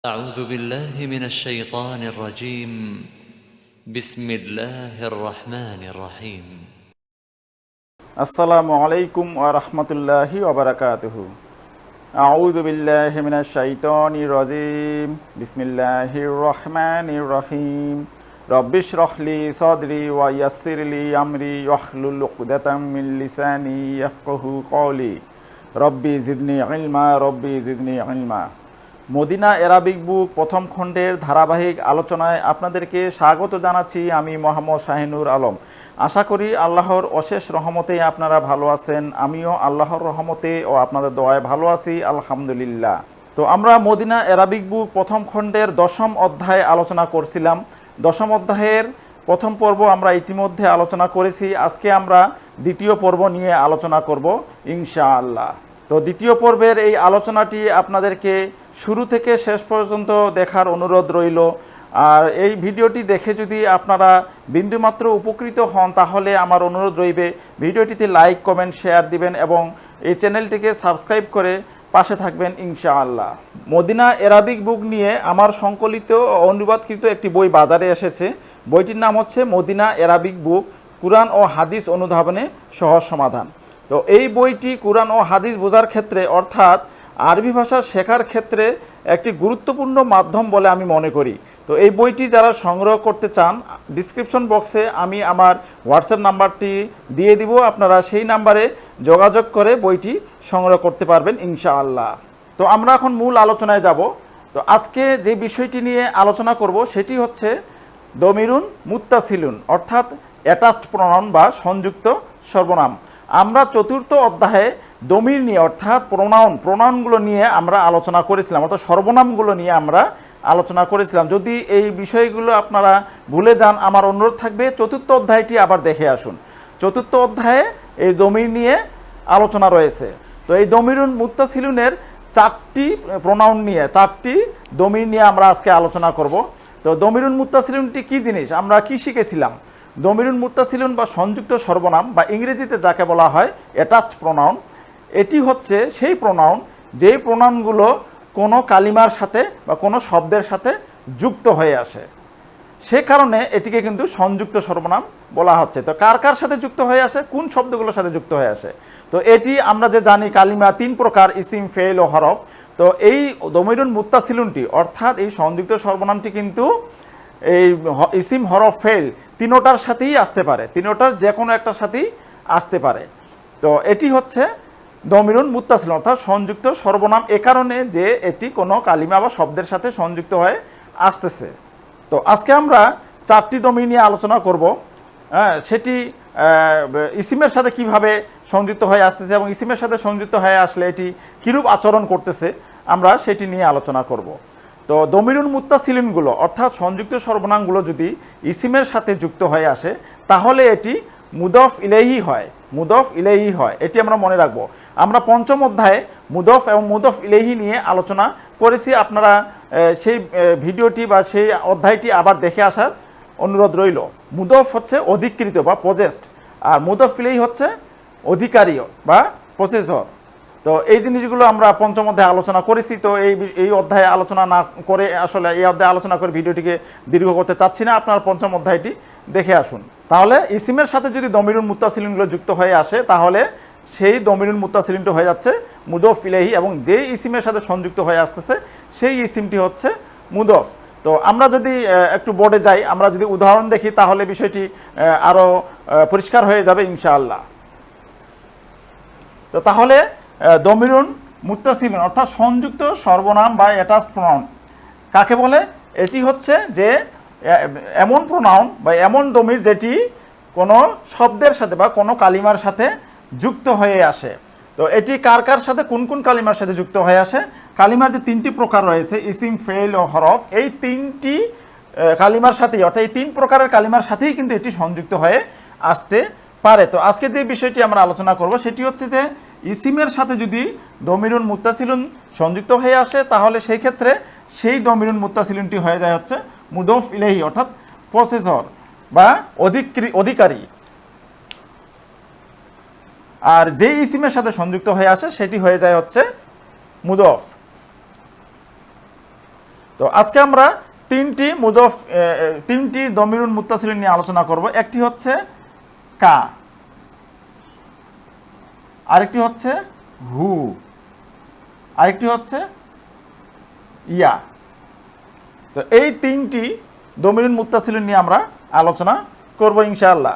أعوذ بالله من الشيطان الرجيم بسم الله الرحمن الرحيم আসসালামু আলাইকুম ওয়া রাহমাতুল্লাহি ওয়া বারাকাতুহু। আউযু বিল্লাহি মিনাশ শাইতানির রাজীম। বিসমিল্লাহির রহমানির রহিম। রব্বিশরাহ লি সাদরি ওয়া ইয়াসসির লি আমরি ওয়াহলুল উকদাতাম মিন লিসানি ইয়াফকাহু কওলি। রব্বি জিদনি ইলমা রব্বি জিদনি ইলমা। মদিনা অ্যারাবিক বুক প্রথম খণ্ডের ধারাবাহিক আলোচনায় আপনাদেরকে স্বাগত জানাচ্ছি। আমি মোহাম্মদ শাহিনুর আলম। আশা করি আল্লাহর অশেষ রহমতে আপনারা ভালো আছেন। আমিও আল্লাহর রহমতে ও আপনাদের দোয়ায় ভালো আছি, আলহামদুলিল্লাহ। তো আমরা মদিনা অ্যারাবিক বুক প্রথম খণ্ডের 10ম অধ্যায় আলোচনা করছিলাম। 10ম অধ্যায়ের প্রথম পর্ব আমরা ইতিমধ্যে আলোচনা করেছি। আজকে আমরা দ্বিতীয় পর্ব নিয়ে আলোচনা করব ইনশাআল্লাহ। তো দ্বিতীয় পর্বের এই আলোচনাটি আপনাদেরকে শুরু থেকে শেষ পর্যন্ত দেখার অনুরোধ রইল। আর এই ভিডিওটি দেখে যদি আপনারা বিন্দুমাত্র উপকৃত হন তাহলে আমার অনুরোধ রইবে ভিডিওটিতে লাইক কমেন্ট শেয়ার দিবেন এবং এই চ্যানেলটিকে সাবস্ক্রাইব করে পাশে থাকবেন ইনশাআল্লাহ। মদিনা অ্যারাবিক বুক নিয়ে আমার সংকলিত অনুবাদকৃত একটি বই বাজারে এসেছে। বইটির নাম হচ্ছে মদিনা অ্যারাবিক বুক, কুরআন ও হাদিস অনুধাবনে সহজ সমাধান। তো এই বইটি কুরআন ও হাদিস বোঝার ক্ষেত্রে অর্থাৎ আরবি ভাষা শেখার ক্ষেত্রে একটি গুরুত্বপূর্ণ মাধ্যম বলে আমি মনে করি। তো এই বইটি যারা সংগ্রহ করতে চান, ডিসক্রিপশন বক্সে আমি আমার হোয়াটসঅ্যাপ নাম্বারটি দিয়ে দিব, আপনারা সেই নাম্বারে যোগাযোগ করে বইটি সংগ্রহ করতে পারবেন ইনশাআল্লাহ। তো আমরা এখন মূল আলোচনায় যাব। তো আজকে যে বিষয়টি নিয়ে আলোচনা করব সেটি হচ্ছে দমিরুন মুত্তাসিলুন অর্থাৎ অ্যাটাচড প্রনাউন বা সংযুক্ত সর্বনাম। আমরা চতুর্থ অধ্যায়ে দমির নিয়ে অর্থাৎ প্রোনাউনগুলো নিয়ে আমরা আলোচনা করেছিলাম, অর্থাৎ সর্বনামগুলো নিয়ে আমরা আলোচনা করেছিলাম। যদি এই বিষয়গুলো আপনারা ভুলে যান, আমার অনুরোধ থাকবে চতুর্থ অধ্যায়টি আবার দেখে আসুন। চতুর্থ অধ্যায়ে এই দমির নিয়ে আলোচনা রয়েছে। তো এই দমিরুন মুত্তাসিলুনের 4টি প্রোনাউন নিয়ে 4টি দমির নিয়ে আমরা আজকে আলোচনা করব। তো দমিরুন মুত্তাসিলুনটি কী জিনিস, আমরা কি শিখেছিলাম? দমিরুন মুত্তাসিলুন বা সংযুক্ত সর্বনাম বা ইংরেজিতে যাকে বলা হয় অ্যাটাচড প্রোনাউন, এটি হচ্ছে সেই প্রোনাউন যেই প্রোনাউনগুলো কোনো কালিমার সাথে বা কোনো শব্দের সাথে যুক্ত হয়ে আসে, সে কারণে এটিকে কিন্তু সংযুক্ত সর্বনাম বলা হচ্ছে। তো কার কার সাথে যুক্ত হয়ে আসে, কোন শব্দগুলোর সাথে যুক্ত হয়ে আসে? তো এটি আমরা যে জানি কালিমা 3 প্রকার, ইসিম, ফেল ও হরফ। তো এই দমিরুন মুত্তাসিলুনটি অর্থাৎ এই সংযুক্ত সর্বনামটি কিন্তু এই ইসিম, হরফ, ফেল তিনোটার সাথেই আসতে পারে, তিনোটার যে কোনো একটার সাথেই আসতে পারে। তো এটি হচ্ছে দমিরুন মুত্তাসিলুন অর্থাৎ সংযুক্ত সর্বনাম, এ কারণে যে এটি কোনো কালিমা বা শব্দের সাথে সংযুক্ত হয়ে আসতেছে। তো আজকে আমরা 4টি দমির নিয়ে আলোচনা করব। সেটি ইসিমের সাথে কিভাবে সংযুক্ত হয়ে আসতেছে এবং ইসিমের সাথে সংযুক্ত হয়ে আসলে এটি কীরূপ আচরণ করতেছে আমরা সেটি নিয়ে আলোচনা করব। তো দমিরুন মুত্তাসিলুনগুলো অর্থাৎ সংযুক্ত সর্বনামগুলো যদি ইসিমের সাথে যুক্ত হয়ে আসে তাহলে এটি মুদফ ইলাইহি হয়, মুদফ ইলাইহি হয়, এটি আমরা মনে রাখবো। আমরা 5ম অধ্যায়ে মুদফ এবং মুদফ ইলাইহি নিয়ে আলোচনা করেছি। আপনারা সেই ভিডিওটি বা সেই অধ্যায়টি আবার দেখে আসার অনুরোধ রইল। মুদফ হচ্ছে অধিকৃত বা পজেসড, আর মুদফ ইলাইহি হচ্ছে অধিকারী বা পসেসর। তো এই জিনিসগুলো আমরা 5ম অধ্যায়ে আলোচনা করেছি। তো এই অধ্যায়ে আলোচনা না করে আসলে এই অধ্যায়ে আলোচনা করে ভিডিওটিকে দীর্ঘ করতে চাচ্ছি না, আপনারা 5ম অধ্যায়টি দেখে আসুন। তাহলে ইসিমের সাথে যদি দমিরুন মুত্তাসিলুনগুলো যুক্ত হয়ে আসে তাহলে সেই দমিরুন মুত্তাসিলুনটি হয়ে যাচ্ছে মুদফ ইলাইহি এবং যেই ইসিমের সাথে সংযুক্ত হয়ে আসতেছে সেই ইসিমটি হচ্ছে মুদফ। তো আমরা যদি একটু বোর্ডে যাই, আমরা যদি উদাহরণ দেখি তাহলে বিষয়টি আরও পরিষ্কার হয়ে যাবে ইনশাআল্লাহ। তো তাহলে দমিরুন মুত্তাসিলুন অর্থাৎ সংযুক্ত সর্বনাম বা অ্যাটাচড প্রোনাউন কাকে বলে? এটি হচ্ছে যে এমন প্রোনাউন বা এমন দমির যেটি কোনো শব্দের সাথে বা কোনো কালিমার সাথে যুক্ত হয়ে আসে। তো এটি কার কার সাথে, কোন কোন কালিমার সাথে যুক্ত হয়ে আসে? কালিমার যে 3টি প্রকার রয়েছে ইসিম, ফেল ও হরফ, এই 3টি কালিমার সাথেই অর্থাৎ এই 3 প্রকারের কালিমার সাথেই কিন্তু এটি সংযুক্ত হয়ে আসতে পারে। তো আজকে যে বিষয়টি আমরা আলোচনা করব সেটি হচ্ছে যে ইসিমের সাথে যদি দমিরুন মুত্তাসিলুন সংযুক্ত হয়ে আসে তাহলে সেই ক্ষেত্রে সেই দমিরুন মুত্তাসিলুনটি হয়ে যায় হচ্ছে মুদফ ইলাইহি অর্থাৎ পসেসর বা অধিকারী। আর যে ইসিমের সাথে সংযুক্ত হয়ে আসে সেটি হয়ে যায় হচ্ছে মুদফ। তো আজকে আমরা তিনটি দমিরুন মুত্তাসিলিন নিয়ে আলোচনা করব। একটি হচ্ছে কা, আরেকটি হচ্ছে হু, আরেকটি হচ্ছে ইয়া। তো এই তিনটি দমিরুন মুত্তাসিলিন নিয়ে আমরা আলোচনা করব ইনশাআল্লাহ।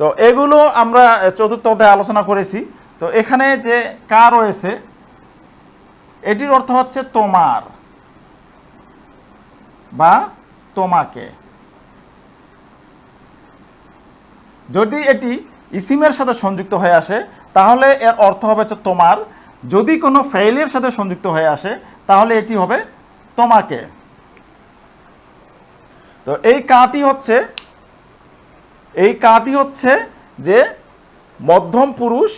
তো এগুলো আমরা চতুর্থ অধ্যায়ে আলোচনা করেছি। তো এখানে যে কা রয়েছে এটির অর্থ হচ্ছে তোমার বা তোমাকে। যদি এটি ইসিমের সাথে সংযুক্ত হয়ে আসে তাহলে এর অর্থ হবে হচ্ছে তোমার। যদি কোনো ফাইলের সাথে সংযুক্ত হয়ে আসে তাহলে এটি হবে তোমাকে। তো এই কাটি হচ্ছে যে মধ্যম পুরুষ,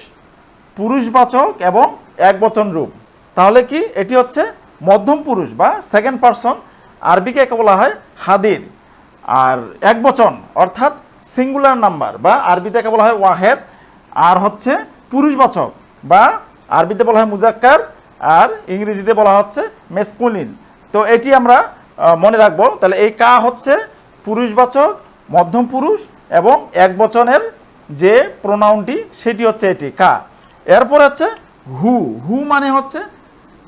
পুরুষবাচক এবং একবচন রূপ। তাহলে কি এটি হচ্ছে মধ্যম পুরুষ বা সেকেন্ড পারসন, আরবিকে একে বলা হয় হাদির। আর একবচন অর্থাৎ সিঙ্গুলার নাম্বার বা আরবিতে একে বলা হয় ওয়াহেদ, আর হচ্ছে পুরুষবাচক বা আরবিতে বলা হয় মুজাক্কার, আর ইংরেজিতে বলা হচ্ছে মেসকুলিন। তো এটি আমরা মনে রাখবো। তাহলে এই কা হচ্ছে পুরুষবাচক, মধ্যম পুরুষ এবং একবচনের যে প্রোনাউনটি সেটি হচ্ছে এটি কা। এরপর হচ্ছে হু, হু মানে হচ্ছে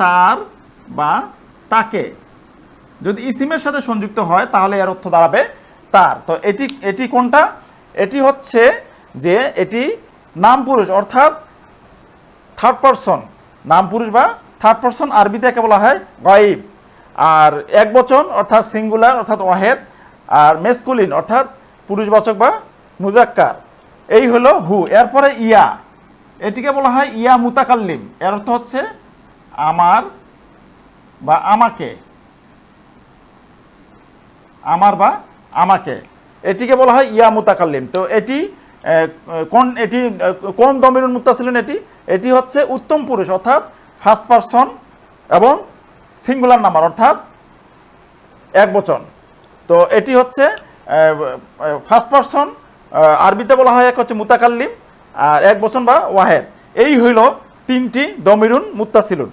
তার বা তাকে। যদি ইসিমের সাথে সংযুক্ত হয় তাহলে এর অর্থ দাঁড়াবে তার। তো এটি কোনটা? এটি হচ্ছে যে এটি নাম পুরুষ অর্থাৎ থার্ড পারসন, নাম পুরুষ বা থার্ড পারসন, আরবিতে একে বলা হয় গায়েব। আর একবচন অর্থাৎ সিঙ্গুলার অর্থাৎ ওয়াহেদ, আর মেসকুলিন অর্থাৎ পুরুষবাচক বা মুজাক্কার। এই হলো হু। এরপরে ইয়া, এটিকে বলা হয় ইয়া মুতাকাল্লিম। এর অর্থ হচ্ছে আমার বা আমাকে, আমার বা আমাকে। এটিকে বলা হয় ইয়া মুতাকাল্লিম। তো এটি কোন দমিরুন মুত্তাসিলিন? এটি হচ্ছে উত্তম পুরুষ অর্থাৎ ফার্স্ট পারসন এবং সিঙ্গুলার নাম্বার অর্থাৎ একবচন। তো এটি হচ্ছে ফার্স্ট পারসন, আরবিতে বলা হয় এক হচ্ছে মুতাকাল্লিম আর একবচন বা ওয়াহেদ। এই হইল তিনটি দমিরুন মুত্তাসিলুন।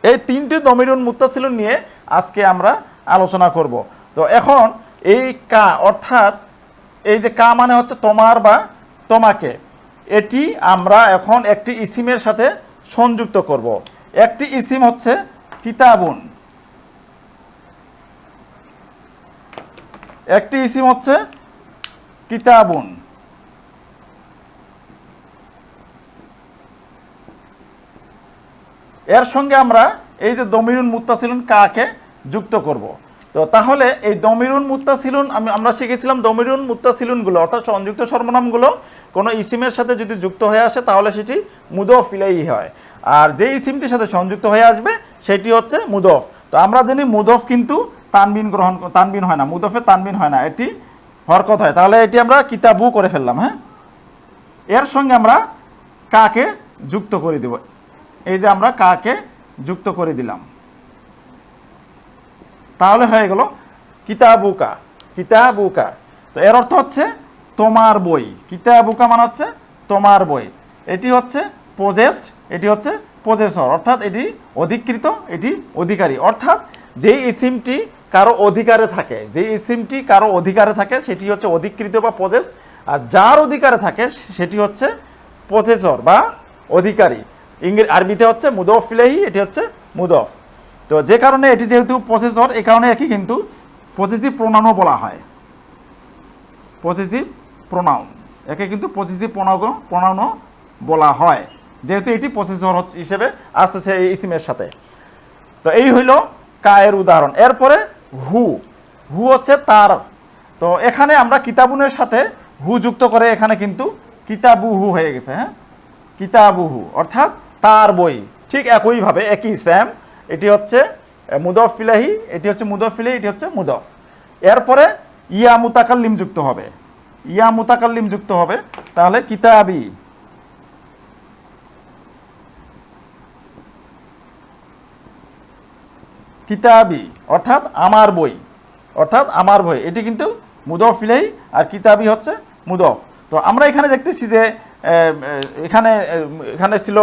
এই তিনটি দমিরুন মুত্তাসিলুন নিয়ে আজকে আমরা আলোচনা করব। তো এখন এই কা অর্থাৎ এই যে কা মানে হচ্ছে তোমার বা তোমাকে, এটি আমরা এখন একটি ইসিমের সাথে সংযুক্ত করব। একটি ইসিম হচ্ছে কিতাবুন, একটি ইসিম হচ্ছে কিতাবুন। এর সঙ্গে আমরা এই যে দমিরুন মুত্তাসিলুন কাকে যুক্ত করব। তো তাহলে এই দমিরুন মুত্তাসিলুন আমরা শিখেছিলাম দমিরুন মুত্তাসিলুনগুলো অর্থাৎ সংযুক্ত সর্বনামগুলো কোনো ইসিমের সাথে যদি যুক্ত হয়ে আসে তাহলে সেটি মুদফ ইলাইহি হয়, আর যে ইসিমটির সাথে সংযুক্ত হয়ে আসবে সেটি হচ্ছে মুদফ। তো আমরা জানি মুদফ কিন্তু তানবিন হয় না, মুদফে তানবিন হয় না, এটি হরকত হয়। তাহলে এটি আমরা কিতাবু করে ফেললাম। হ্যাঁ, এর সঙ্গে আমরা কাকে যুক্ত করে দেব। এই যে আমরা কাকে যুক্ত করে দিলাম, তাহলে হয়ে গেল কিতাবুকা, কিতাবুকা। তো এর অর্থ হচ্ছে তোমার বই। কিতাবুকা মানে হচ্ছে তোমার বই। এটি হচ্ছে পজেসড, এটি হচ্ছে পজেসর অর্থাৎ এটি অধিকৃত, এটি অধিকারী। অর্থাৎ যেই ইসিমটি কারো অধিকারে থাকে, যেই ইসিমটি কারো অধিকারে থাকে সেটি হচ্ছে অধিকৃত বা পজেস, আর যার অধিকারে থাকে সেটি হচ্ছে পজেসর বা অধিকারী। আরবিতে হচ্ছে মুদফ ইলাইহি, এটি হচ্ছে মুদফ। তো যে কারণে এটি যেহেতু পসেসর, এই কারণে একে কিন্তু পসেসিভ প্রোনাউনও বলা হয়। পসেসিভ প্রোনাউন, একে কিন্তু পসেসিভ প্রোনাউনও বলা হয় যেহেতু এটি পসেসর হিসেবে আসতেছে এই ইসিমের সাথে। তো এই হইল কায়ের উদাহরণ। এরপরে হু, হু হচ্ছে তার। তো এখানে আমরা কিতাবুনের সাথে হু যুক্ত করে এখানে কিন্তু কিতাবুহু হয়ে গেছে। হ্যাঁ, কিতাবুহু অর্থাৎ তার বই। ঠিক একইভাবে একই সেম, এটি হচ্ছে মুদফ ইলাইহি, এটি হচ্ছে মুদফ ইলাইহি, এটি হচ্ছে মুদফ। এরপরে ইয়া মুতাকাল্লিম যুক্ত হবে, ইয়া মুতাকাল্লিম যুক্ত হবে। তাহলে কিতাবি, কিতাবি অর্থাৎ আমার বই, অর্থাৎ আমার বই। এটি কিন্তু মুদফ ইলাইহি আর কিতাবি হচ্ছে মুদফ। তো আমরা এখানে দেখতেছি যে এখানে ছিল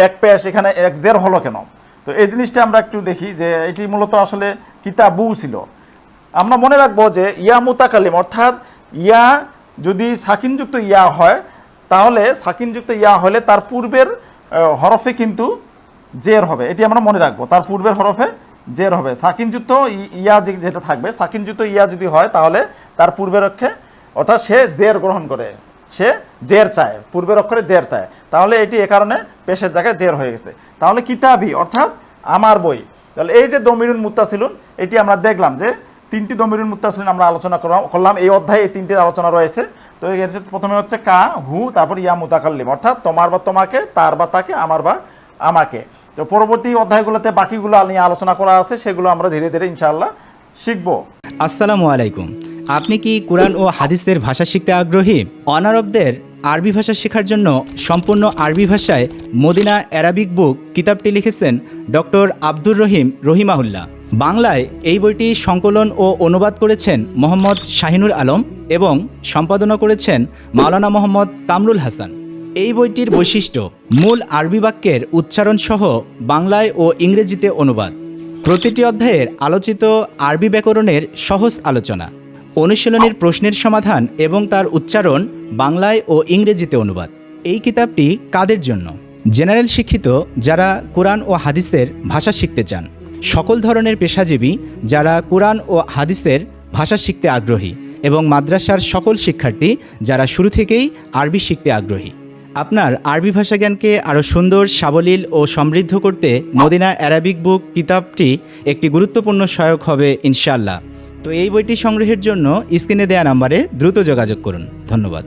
এক পেশ, এখানে এক জের হলো কেন? তো এই জিনিসটা আমরা একটু দেখি যে এটি মূলত আসলে কিতাবু ছিল। আমরা মনে রাখবো যে ইয়া মুতাকাল্লিম অর্থাৎ ইয়া যদি সাকিনযুক্ত ইয়া হয়, তাহলে সাকিনযুক্ত ইয়া হলে তার পূর্বের হরফে কিন্তু জের হবে, এটি আমরা মনে রাখবো। তার পূর্বের হরফে জের হবে। সাকিনযুক্ত ইয়া যেটা থাকবে, সাকিনযুক্ত ইয়া যদি হয় তাহলে তার পূর্বের অক্ষরে অর্থাৎ সে জের গ্রহণ করে, সে জের চায়, পূর্বের অক্ষরে জের চায়, তাহলে এটি এ কারণে পেশের জায়গায় জের হয়ে গেছে। তাহলে কিতাবি অর্থাৎ আমার বই। তাহলে এই যে দমিরুন মুত্তাসিলুন, এটি আমরা দেখলাম যে তিনটি দমিরুন মুত্তাসিলুন আমরা আলোচনা করলাম এই অধ্যায়ে। এই তিনটির আলোচনা রয়েছে। তো প্রথমে হচ্ছে কা, হু, তারপর ইয়া মুতাকাল্লিম অর্থাৎ তোমার বা তোমাকে, তার বা তাকে, আমার বা আমাকে। তো পরবর্তী অধ্যায়গুলোতে বাকিগুলো নিয়ে আলোচনা করা আছে, সেগুলো আমরা ধীরে ধীরে ইনশাআল্লাহ শিখবো। আসসালামু আলাইকুম। আপনি কি কোরআন ও হাদিসের ভাষা শিখতে আগ্রহী? অনারবদের আরবি ভাষা শেখার জন্য সম্পূর্ণ আরবি ভাষায় মদিনা অ্যারাবিক বুক কিতাবটি লিখেছেন ডক্টর আব্দুর রহিম রহিমাহুল্লাহ। বাংলায় এই বইটি সংকলন ও অনুবাদ করেছেন মোহাম্মদ শাহিনুর আলম এবং সম্পাদনা করেছেন মাওলানা মোহাম্মদ কামরুল হাসান। এই বইটির বৈশিষ্ট্য মূল আরবি বাক্যের উচ্চারণ সহ বাংলায় ও ইংরেজিতে অনুবাদ, প্রতিটি অধ্যায়ের আলোচিত আরবি ব্যাকরণের সহজ আলোচনা, অনুশীলনের প্রশ্নের সমাধান এবং তার উচ্চারণ বাংলায় ও ইংরেজিতে অনুবাদ। এই কিতাবটি কাদের জন্য? জেনারেল শিক্ষিত যারা কোরআন ও হাদিসের ভাষা শিখতে চান, সকল ধরনের পেশাজীবী যারা কোরআন ও হাদিসের ভাষা শিখতে আগ্রহী এবং মাদ্রাসার সকল শিক্ষার্থী যারা শুরু থেকেই আরবি শিখতে আগ্রহী। আপনার আরবি ভাষা জ্ঞানকে আরও সুন্দর, সাবলীল ও সমৃদ্ধ করতে মদিনা অ্যারাবিক বুক কিতাবটি একটি গুরুত্বপূর্ণ সহায়ক হবে ইনশাআল্লাহ। তো এই বইটি সংগ্রহের জন্য স্ক্রিনে দেওয়া নাম্বারে দ্রুত যোগাযোগ করুন। ধন্যবাদ।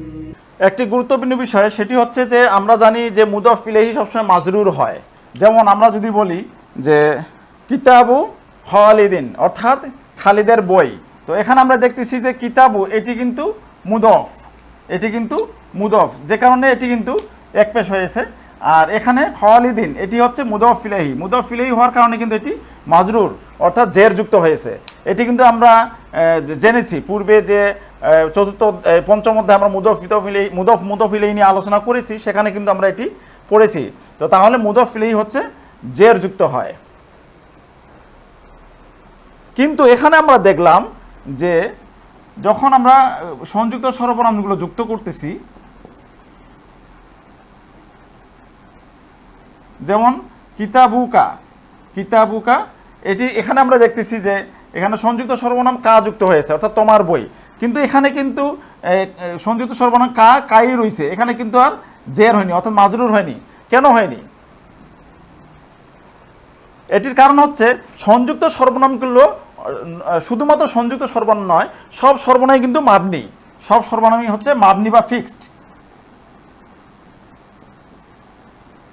একটি গুরুত্বপূর্ণ বিষয় সেটি হচ্ছে যে আমরা জানি যে মুদাফ ইলাইহি সবসময় মাজরুর হয়। যেমন আমরা যদি বলি যে কিতাবু খালিদিন অর্থাৎ খালিদের বই, তো এখানে আমরা দেখতেছি যে কিতাবু এটি কিন্তু মুদফ, এটি কিন্তু মুদফ, যে কারণে এটি কিন্তু এক পেশ হয়েছে। আর এখানে খালিদিন এটি হচ্ছে মুদফ ইলাইহি, মুদফ ইলাইহি হওয়ার কারণে কিন্তু এটি মাজরুর অর্থাৎ জের যুক্ত হয়েছে। এটি কিন্তু আমরা জেনেছি পূর্বে যে পঞ্চম অধ্যায়ে আমরা মুদফ ইলাইহি নিয়ে আলোচনা করেছি, সেখানে কিন্তু আমরা এটি পড়েছি। তো তাহলে মুদফ ইলাইহি হচ্ছে জের যুক্ত হয়। কিন্তু এখানে আমরা দেখলাম যে যখন আমরা সংযুক্ত সর্বনামগুলো যুক্ত করতেছি, যেমন কিতাবুকা, কিতাবুকা এটি এখানে আমরা দেখতেছি যে এখানে সংযুক্ত সর্বনাম কা যুক্ত হয়েছে অর্থাৎ তোমার বই, কিন্তু এখানে কিন্তু সংযুক্ত সর্বনাম কাই রয়েছে, এখানে কিন্তু আর জের হয়নি অর্থাৎ মাজরুর হয়নি। কেন হয়নি? এটির কারণ হচ্ছে সংযুক্ত সর্বনামগুলো শুধুমাত্র সংযুক্ত সর্বনাম নয়, সব সর্বনামই কিন্তু মাবনি, সব সর্বনামই হচ্ছে মাবনি বা ফিক্সড,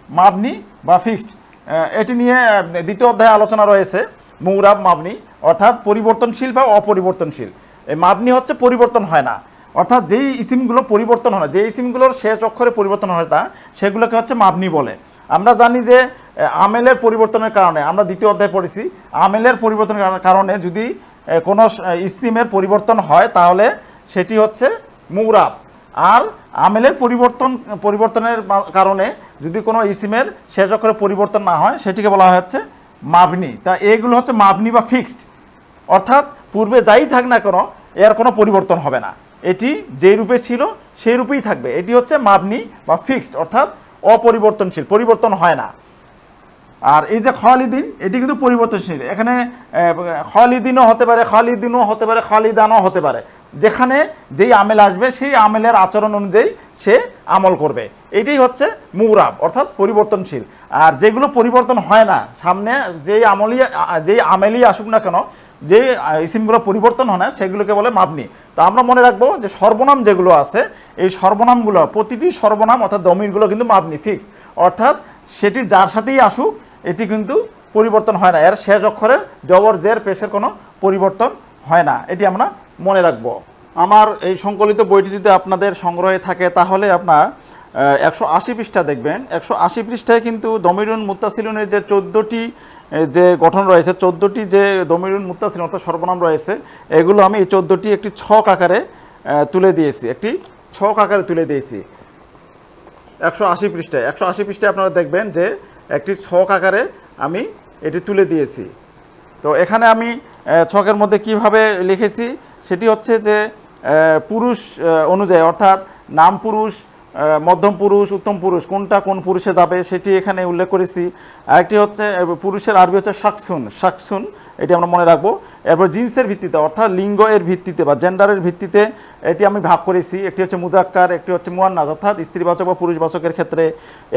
মাবনি বা ফিক্সড। এটি নিয়ে দ্বিতীয় অধ্যায়ে আলোচনা রয়েছে। মুরাব মাবনি অর্থাৎ পরিবর্তনশীল বা অপরিবর্তনশীল। এই মাবনি হচ্ছে পরিবর্তন হয় না, অর্থাৎ যেই ইসিমগুলো পরিবর্তন হয় না, যে ইসিমগুলোর শেষ অক্ষরে পরিবর্তন হয় না, সেগুলোকে হচ্ছে মাবনি বলে। আমরা জানি যে আমেলের পরিবর্তনের কারণে, আমরা দ্বিতীয় অধ্যায়ে পড়েছি, আমেলের পরিবর্তনের কারণে যদি কোনো ইসিমের পরিবর্তন হয় তাহলে সেটি হচ্ছে মুরাব। আর আমেলের পরিবর্তনের কারণে যদি কোনো ইসিমের শেষ অক্ষরে পরিবর্তন না হয় সেটিকে বলা হচ্ছে মাবনি। তা এগুলো হচ্ছে মাবনি বা ফিক্সড, অর্থাৎ পূর্বে যাই থাক না কেন এর কোনো পরিবর্তন হবে না, এটি যেই রূপে ছিল সেই রূপেই থাকবে। এটি হচ্ছে মাবনি বা ফিক্সড অর্থাৎ অপরিবর্তনশীল, পরিবর্তন হয় না। আর এই যে খালিদিন এটি কিন্তু পরিবর্তনশীল, এখানে খালিদিনও হতে পারে, খালিদিনও হতে পারে, খালিদানও হতে পারে। যেখানে যেই আমেল আসবে সেই আমেলের আচরণ অনুযায়ী সে আমল করবে, এটাই হচ্ছে মুরাব অর্থাৎ পরিবর্তনশীল। আর যেগুলো পরিবর্তন হয় না, সামনে যেই আমেলই আসুক না কেন, যে ইসিমগুলো পরিবর্তন হয় না সেগুলোকে বলে মাবনি। তো আমরা মনে রাখবো যে সর্বনাম যেগুলো আছে, এই সর্বনামগুলো প্রতিটি সর্বনাম অর্থাৎ দমিরগুলো কিন্তু মাবনি ফিক্সড, অর্থাৎ সেটি যার সাথেই আসুক এটি কিন্তু পরিবর্তন হয় না, এর শেষ অক্ষরের জবর জের পেশের কোনো পরিবর্তন হয় না, এটি আমরা মনে রাখবো। আমার এই সংকলিত বইটি যদি আপনাদের সংগ্রহে থাকে তাহলে আপনার 180 পৃষ্ঠা দেখবেন। 180 পৃষ্ঠায় কিন্তু দমিরুন মুত্তাসিলুনের যে 14টি যে গঠন রয়েছে, 14টি যে দমিরুন মুত্তাসিল অর্থাৎ সর্বনাম রয়েছে, এগুলো আমি এই 14টি একটি ছক আকারে তুলে দিয়েছি, একটি ছক আকারে তুলে দিয়েছি 180 পৃষ্ঠায়। 180 পৃষ্ঠায় আপনারা দেখবেন যে একটি ছক আকারে আমি এটি তুলে দিয়েছি। তো এখানে আমি ছকের মধ্যে কিভাবে লিখেছি সেটি হচ্ছে যে পুরুষ অনুযায়ী, অর্থাৎ নাম পুরুষ, মধ্যম পুরুষ, উত্তম পুরুষ কোনটা কোন পুরুষে যাবে সেটি এখানে উল্লেখ করেছি। আরেকটি হচ্ছে পুরুষের আরবি হচ্ছে শাকসুন, শাকসুন এটি আমরা মনে রাখবো। এরপর জিন্সের ভিত্তিতে অর্থাৎ লিঙ্গ এর ভিত্তিতে বা জেন্ডারের ভিত্তিতে এটি আমি ভাগ করেছি। একটি হচ্ছে মুদাক্কার, একটি হচ্ছে মুয়ান্নাস অর্থাৎ স্ত্রীবাচক বা পুরুষবাচকের ক্ষেত্রে।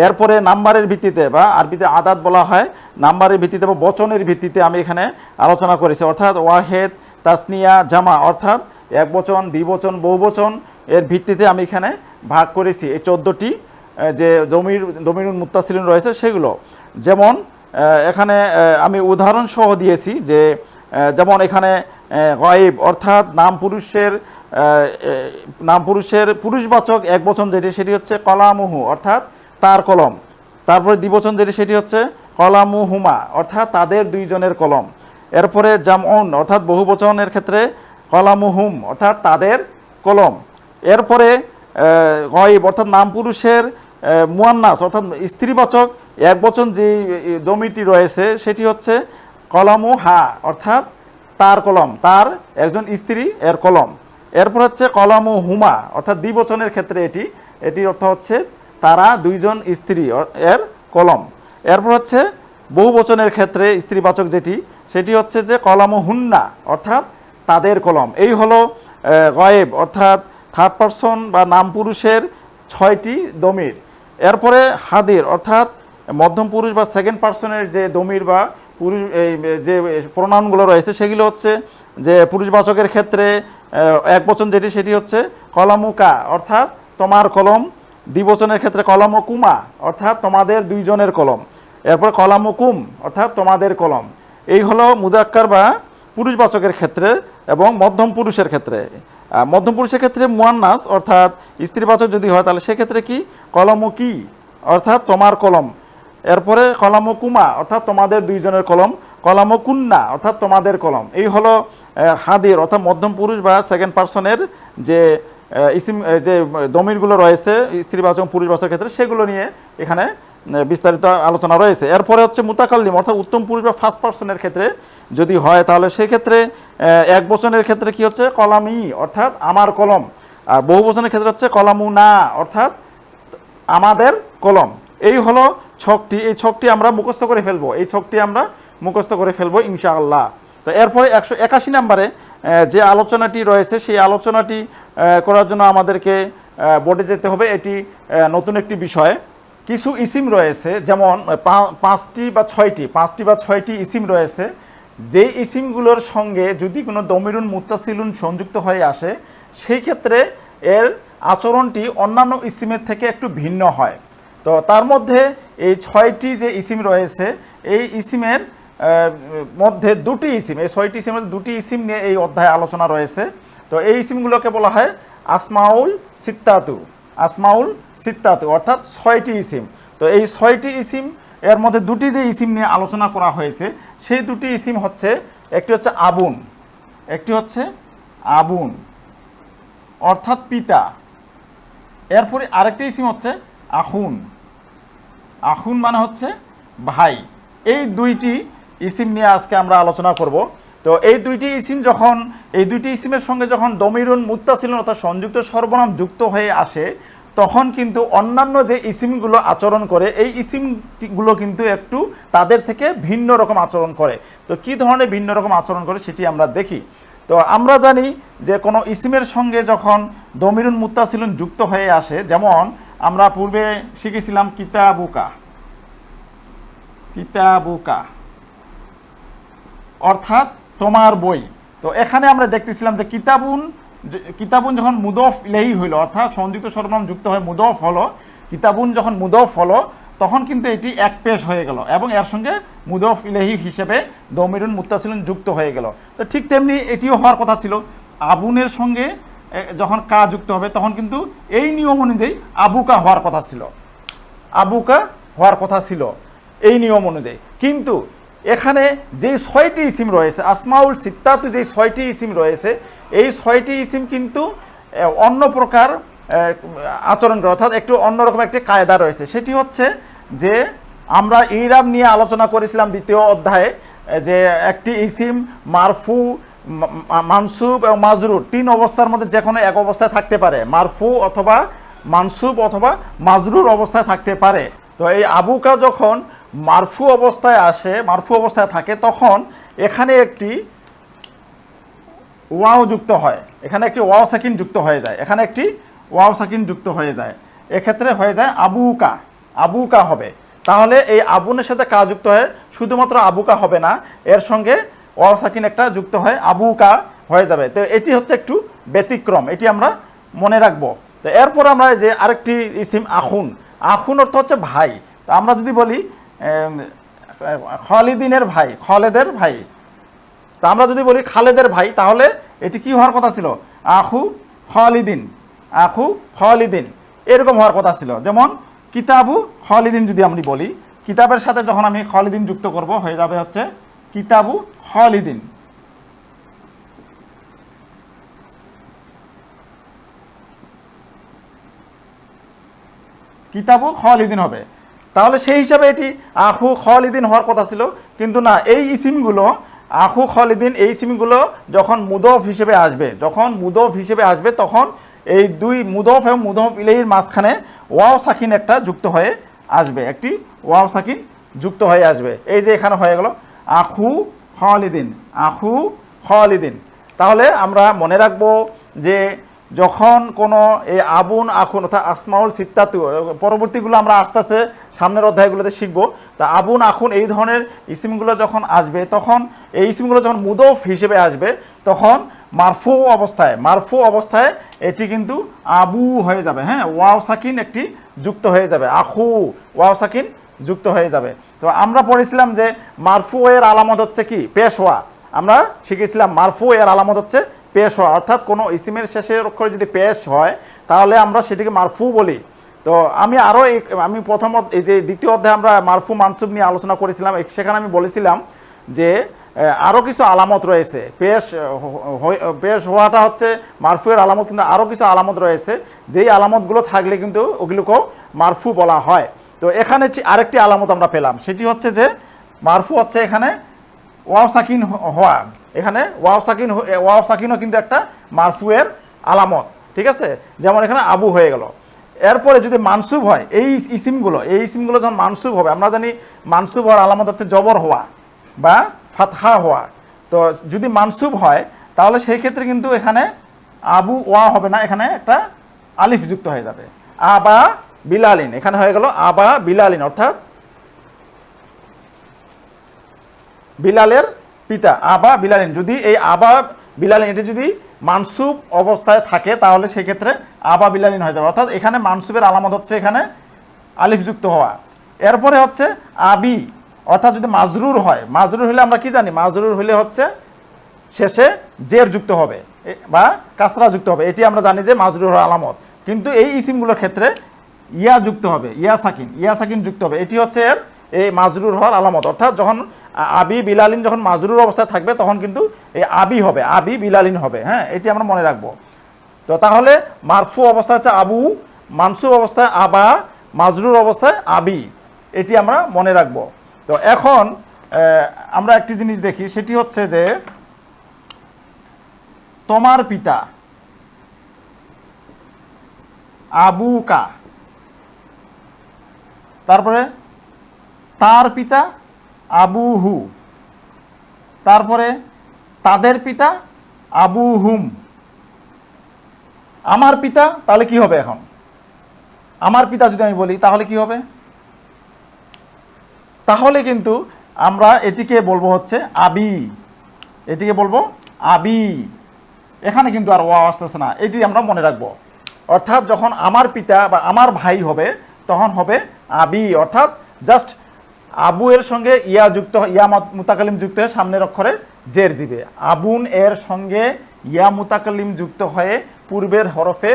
এরপরে নাম্বারের ভিত্তিতে বা আরবিতে আদাত বলা হয়, নাম্বারের ভিত্তিতে বা বচনের ভিত্তিতে আমি এখানে আলোচনা করেছি, অর্থাৎ ওয়াহেদ, তাসনিয়া, জামা অর্থাৎ এক বচন, দ্বিবচন, বহুবচন এর ভিত্তিতে আমি এখানে ভাগ করেছি এই 14টি যে দমিরুন মুত্তাসিলুন রয়েছে সেগুলো। যেমন এখানে আমি উদাহরণ সহ দিয়েছি যে যেমন এখানে গায়েব অর্থাৎ নাম পুরুষের পুরুষবাচক এক বচন যেটি সেটি হচ্ছে কলামুহু অর্থাৎ তার কলম। তারপরে দ্বিবচন যেটি সেটি হচ্ছে কলামুহুমা অর্থাৎ তাদের দুইজনের কলম। এরপরে জামউন অর্থাৎ বহুবচনের ক্ষেত্রে কলামুহুম অর্থাৎ তাদের কলম। এরপরে গায়েব অর্থাৎ নাম পুরুষের মুয়ান্নাস অর্থাৎ স্ত্রীবাচক এক বচন যে দমিটি রয়েছে সেটি হচ্ছে কলামু হা অর্থাৎ তার কলম, তার একজন স্ত্রী এর কলম। এরপর হচ্ছে কলামু হুমা অর্থাৎ দ্বিবচনের ক্ষেত্রে এটির অর্থ হচ্ছে তারা দুইজন স্ত্রী এর কলম। এরপর হচ্ছে বহুবচনের ক্ষেত্রে স্ত্রীবাচক যেটি সেটি হচ্ছে যে কলামু হুন্না অর্থাৎ তাদের কলম। এই হলো গায়েব অর্থাৎ থার্ড পারসন বা নাম পুরুষের 6টি দমির। এরপরে হাদির অর্থাৎ মধ্যম পুরুষ বা সেকেন্ড পারসনের যে দমির বা পুরুষ এই যে প্রোনাউনগুলো রয়েছে সেগুলো হচ্ছে যে পুরুষবাচকের ক্ষেত্রে এক বচন যেটি সেটি হচ্ছে কলামুকা অর্থাৎ তোমার কলম। দ্বিবচনের ক্ষেত্রে কলামুকুমা অর্থাৎ তোমাদের দুইজনের কলম। এরপর কলামুকুম অর্থাৎ তোমাদের কলম। এই হলো মুদাক্কার বা পুরুষবাচকের ক্ষেত্রে এবং মধ্যম পুরুষের ক্ষেত্রে। মধ্যম পুরুষের ক্ষেত্রে মুয়ান্নাস অর্থাৎ স্ত্রীবাচক যদি হয় তাহলে সেক্ষেত্রে কি কলমুকি অর্থাৎ তোমার কলম। এরপরে কলামুকুমা অর্থাৎ তোমাদের দুইজনের কলম, কলামুকুন্না অর্থাৎ তোমাদের কলম। এই হলো হাদির অর্থাৎ মধ্যম পুরুষ বা সেকেন্ড পারসনের যে ইসিম যে দমিরগুলো রয়েছে স্ত্রীবাচক পুরুষবাচকের ক্ষেত্রে সেগুলো নিয়ে এখানে বিস্তারিত আলোচনা রয়েছে। এরপরে হচ্ছে মুতাকাল্লিম অর্থাৎ উত্তম পুরুষ বা ফার্স্ট পারসনের ক্ষেত্রে যদি হয় তাহলে সেই ক্ষেত্রে এক বচনের ক্ষেত্রে কি হচ্ছে কলামি অর্থাৎ আমার কলম, আর বহু বচনের ক্ষেত্রে হচ্ছে কলামুনা অর্থাৎ আমাদের কলম। এই হলো ছকটি। এই ছকটি আমরা মুখস্থ করে ফেলবো, এই ছকটি আমরা মুখস্থ করে ফেলবো ইনশাআল্লাহ। তো এরপরে 181 নম্বরে যে আলোচনাটি রয়েছে সেই আলোচনাটি করার জন্য আমাদেরকে বোর্ডে যেতে হবে। এটি নতুন একটি বিষয়। কিছু ইসিম রয়েছে যেমন 5টি বা 6টি ইসিম রয়েছে, যেই ইসিমগুলোর সঙ্গে যদি কোনো দমিরুন মুত্তাসিলুন সংযুক্ত হয়ে আসে সেই ক্ষেত্রে এর আচরণটি অন্যান্য ইসিমের থেকে একটু ভিন্ন হয়। তো তার মধ্যে এই 6টি যে ইসিম রয়েছে এই ইসিমের মধ্যে 2টি ইসিম, এই 6টি ইসিমের 2টি ইসিম নিয়ে এই অধ্যায়ে আলোচনা রয়েছে। তো এই ইসিমগুলোকে বলা হয় আসমাউল সিত্তাতু অর্থাৎ 6টি ইসিম। তো এই 6টি ইসিম এর মধ্যে 2টি যে ইসিম নিয়ে আলোচনা করা হয়েছে সেই 2টি ইসিম হচ্ছে একটি হচ্ছে আবুন অর্থাৎ পিতা। এরপরে আরেকটি ইসিম হচ্ছে আখুন মানে হচ্ছে ভাই। এই 2টি ইসিম নিয়ে আজকে আমরা আলোচনা করব। তো এই 2টি ইসিমের সঙ্গে যখন দমিরুন মুত্তাসিলুন অর্থাৎ সংযুক্ত সর্বনাম যুক্ত হয়ে আসে তখন কিন্তু অন্যান্য যে ইসিমগুলো আচরণ করে এই ইসিমগুলো কিন্তু একটু তাদের থেকে ভিন্ন রকম আচরণ করে। তো কি ধরনের ভিন্ন রকম আচরণ করে সেটি আমরা দেখি। তো আমরা জানি যে কোনো ইসিমের সঙ্গে যখন দমিরুন মুত্তাসিলুন যুক্ত হয়ে আসে, যেমন আমরা পূর্বে শিখেছিলাম কিতাবুকা অর্থাৎ তোমার বই। তো এখানে আমরা দেখতেছিলাম যে কিতাবুন যখন মুদফ ইলাইহি হইল অর্থাৎ সংযুক্ত সর্বনাম যুক্ত হয়ে মুদফ হলো, কিতাবুন যখন মুদফ হলো তখন কিন্তু এটি এক পেশ হয়ে গেল এবং এর সঙ্গে মুদফ ইলাইহি হিসেবে দমিরুন মুত্তাসিলুন যুক্ত হয়ে গেল। তো ঠিক তেমনি এটিও হওয়ার কথা ছিল। আবুনের সঙ্গে যখন কা যুক্ত হবে তখন কিন্তু এই নিয়ম অনুযায়ী আবুকা হওয়ার কথা ছিল এই নিয়ম অনুযায়ী। কিন্তু এখানে যে 6টি ইসিম রয়েছে আসমাউল সিত্তাতু যে 6টি ইসিম রয়েছে এই 6টি ইসিম কিন্তু অন্য প্রকার আচরণ করে অর্থাৎ একটু অন্যরকম একটি কায়দা রয়েছে। সেটি হচ্ছে যে আমরা ইরাব নিয়ে আলোচনা করেছিলাম দ্বিতীয় অধ্যায়ে, যে একটি ইসিম মারফু, মানসুব এবং মাজরুর 3 অবস্থার মধ্যে যে কোনো এক অবস্থায় থাকতে পারে, মারফু অথবা মানসুব অথবা মাজরুর অবস্থায় থাকতে পারে। তো এই আবুকা যখন মারফু অবস্থায় আসে, মারফু অবস্থায় থাকে, তখন এখানে একটি ওয়াও যুক্ত হয়, এখানে একটি ওয়াও সাকিন যুক্ত হয়ে যায়, এখানে একটি ওয়াও সাকিন যুক্ত হয়ে যায়, এক্ষেত্রে হয়ে যায় আবুকা, আবুকা হবে। তাহলে এই আবুনের সাথে কা যুক্ত হয়, শুধুমাত্র আবুকা হবে না, এর সঙ্গে ওয়াও সাকিন একটা যুক্ত হয়, আবুকা হয়ে যাবে। তো এটি হচ্ছে একটু ব্যতিক্রম, এটি আমরা মনে রাখবো। তো এরপর আমরা যে আরেকটি ইসিম আখুন, আখুন অর্থ হচ্ছে ভাই। তো আমরা যদি বলি খালিদিনের ভাই, খালেদের ভাই, তা আমরা যদি বলি খালেদের ভাই, তাহলে এটি কি হওয়ার কথা ছিল? আখু খালিদিন, আখু খালিদিন, এরকম হওয়ার কথা ছিল। যেমন কিতাবু খালিদিন যদি আমি বলি, কিতাবের সাথে যখন আমি খালিদিন যুক্ত করব, হয়ে যাবে হচ্ছে কিতাবু খালিদিন। কিতাবু খালিদিন হবে। তাহলে সেই হিসাবে এটি আখু খালিদিন হওয়ার কথা ছিল, কিন্তু না, এই ইসিমগুলো আখু খালিদিন, এই ইসিমগুলো যখন মুদফ হিসেবে আসবে, যখন মুদফ হিসেবে আসবে, তখন এই দুই মুদফ এবং মুদফ ইলাইহির মাঝখানে ওয়াও সাকিন একটা যুক্ত হয়ে আসবে, একটি ওয়াও সাকিন যুক্ত হয়ে আসবে। এই যে এখানে হয়ে গেল আখু খালিদিন, আখু খালিদিন। তাহলে আমরা মনে রাখবো যে যখন কোনো এই আবুন আখুন অর্থাৎ আসমাউল সিত্তাতু, পরবর্তীগুলো আমরা আস্তে আস্তে সামনের অধ্যায়গুলোতে শিখবো। তা আবুন আখুন এই ধরনের ইসিমগুলো যখন আসবে, তখন এই ইসিমগুলো যখন মুদফ হিসেবে আসবে, তখন মারফু অবস্থায়, মারফু অবস্থায় এটি কিন্তু আবু হয়ে যাবে। হ্যাঁ, ওয়াও সাকিন একটি যুক্ত হয়ে যাবে, আখু ওয়াও সাকিন যুক্ত হয়ে যাবে। তো আমরা পড়েছিলাম যে মারফু এর আলামত হচ্ছে কি? পেশ হওয়া। আমরা শিখেছিলাম মারফু এর আলামত হচ্ছে পেশ হওয়া, অর্থাৎ কোনো ইসিমের শেষের অক্ষরে যদি পেশ হয়, তাহলে আমরা সেটিকে মারফু বলি। তো আমি প্রথম এই যে দ্বিতীয় অধ্যায়ে আমরা মারফু মানসুব নিয়ে আলোচনা করেছিলাম, সেখানে আমি বলেছিলাম যে আরও কিছু আলামত রয়েছে। পেশ হওয়াটা হচ্ছে মারফুয়ের আলামত, কিন্তু আরও কিছু আলামত রয়েছে, যেই আলামতগুলো থাকলে কিন্তু ওগুলোকেও মারফু বলা হয়। তো এখানে আরেকটি আলামত আমরা পেলাম, সেটি হচ্ছে যে মারফু হচ্ছে এখানে ওয়াও সাকিন হওয়া। এখানে ওয়াও সাকিনও কিন্তু একটা মারফুয়ের আলামত, ঠিক আছে? যেমন এখানে আবু হয়ে গেল। এরপরে যদি মানসুব হয়, এই ইসিমগুলো যখন মানসুব হবে, আমরা জানি মানসুব হওয়ার আলামত হচ্ছে জবর হওয়া বা ফাতহা হওয়া। তো যদি মানসুব হয়, তাহলে সেই ক্ষেত্রে কিন্তু এখানে আবু ওয়া হবে না, এখানে একটা আলিফ যুক্ত হয়ে যাবে, আবা বিলালিন। এখানে হয়ে গেল আবা বিলালিন, অর্থাৎ বিলালের পিতা, আবা বিলালিন। যদি এই আবা বিলালিন এটি যদি মানসুব অবস্থায় থাকে, তাহলে সেক্ষেত্রে আবা বিলালিন হয়ে যাবে, অর্থাৎ এখানে মানসুবের আলামত হচ্ছে এখানে আলিফ যুক্ত হওয়া। এরপরে হচ্ছে আবি, অর্থাৎ যদি মাজরুর হয়, মাজরুর হলে আমরা কি জানি? মাজরুর হলে হচ্ছে শেষে জের যুক্ত হবে বা কাসরা যুক্ত হবে, এটি আমরা জানি যে মাজরুর হওয়ার আলামত। কিন্তু এই ইসিমগুলোর ক্ষেত্রে ইয়া যুক্ত হবে, ইয়া সাকিন যুক্ত হবে, এটি হচ্ছে এর এই মাজরুর হওয়ার আলামত। অর্থাৎ যখন আবি বিলালিন যখন মাজরুর অবস্থায় থাকবে, তখন কিন্তু এই আবি হবে, আবি বিলালিন হবে। হ্যাঁ, এটি আমরা মনে রাখবো। তো তাহলে মারফু অবস্থা হচ্ছে আবু, মানসুব অবস্থায় আবা, মাজরুর অবস্থায় আবি, এটি আমরা মনে রাখবো। তো এখন আমরা একটি জিনিস দেখি, সেটি হচ্ছে যে তোমার পিতা, আবুকা, তারপরে তার পিতা আবুহু, তারপরে তাদের পিতা আবুহুম, আমার পিতা, তাহলে কি হবে? এখন আমার পিতা যদি আমি বলি, তাহলে কি হবে? তাহলে কিন্তু আমরা এটিকে বলবো হচ্ছে আবি, এটিকে বলবো আবি। এখানে কিন্তু আর ওয়া আসতেছে না, এটি আমরা মনে রাখবো। অর্থাৎ যখন আমার পিতা বা আমার ভাই হবে, তখন হবে আবি, অর্থাৎ জাস্ট আবু এর সঙ্গে ইয়া মুতাকাল্লিম যুক্ত হয়ে সামনের অক্ষরে জের দিবে। আবুন এর সঙ্গে ইয়া মুতাকাল্লিম যুক্ত হয়ে পূর্বের হরফে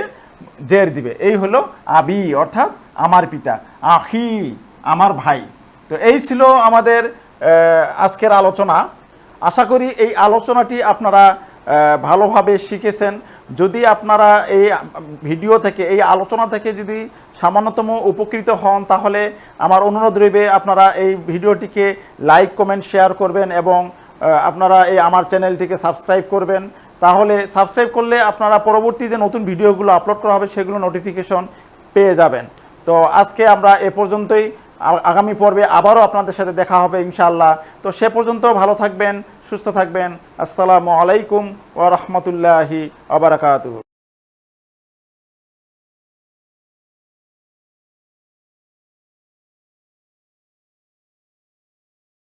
জের দিবে, এই হলো আবি, অর্থাৎ আমার পিতা। আখি, আমার ভাই। তো এই ছিল আমাদের আজকের আলোচনা। আশা করি এই আলোচনাটি আপনারা ভালোভাবে শিখেছেন। যদি আপনারা এই ভিডিও থেকে, এই আলোচনা থেকে যদি সামান্যতম উপকৃত হন, তাহলে আমার অনুরোধ রইবে আপনারা এই ভিডিওটিকে লাইক, কমেন্ট, শেয়ার করবেন এবং আপনারা এই আমার চ্যানেলটিকে সাবস্ক্রাইব করবেন। তাহলে সাবস্ক্রাইব করলে আপনারা পরবর্তী যে নতুন ভিডিওগুলো আপলোড করা হবে সেগুলো নোটিফিকেশন পেয়ে যাবেন। তো আজকে আমরা এ পর্যন্তই। আগামী পর্বে আবারও আপনাদের সাথে দেখা হবে ইনশাআল্লাহ। তো সে পর্যন্ত ভালো থাকবেন, সুস্থ থাকবেন। আসসালামু আলাইকুম ওয়া রাহমাতুল্লাহি ওয়া বারাকাতুহু।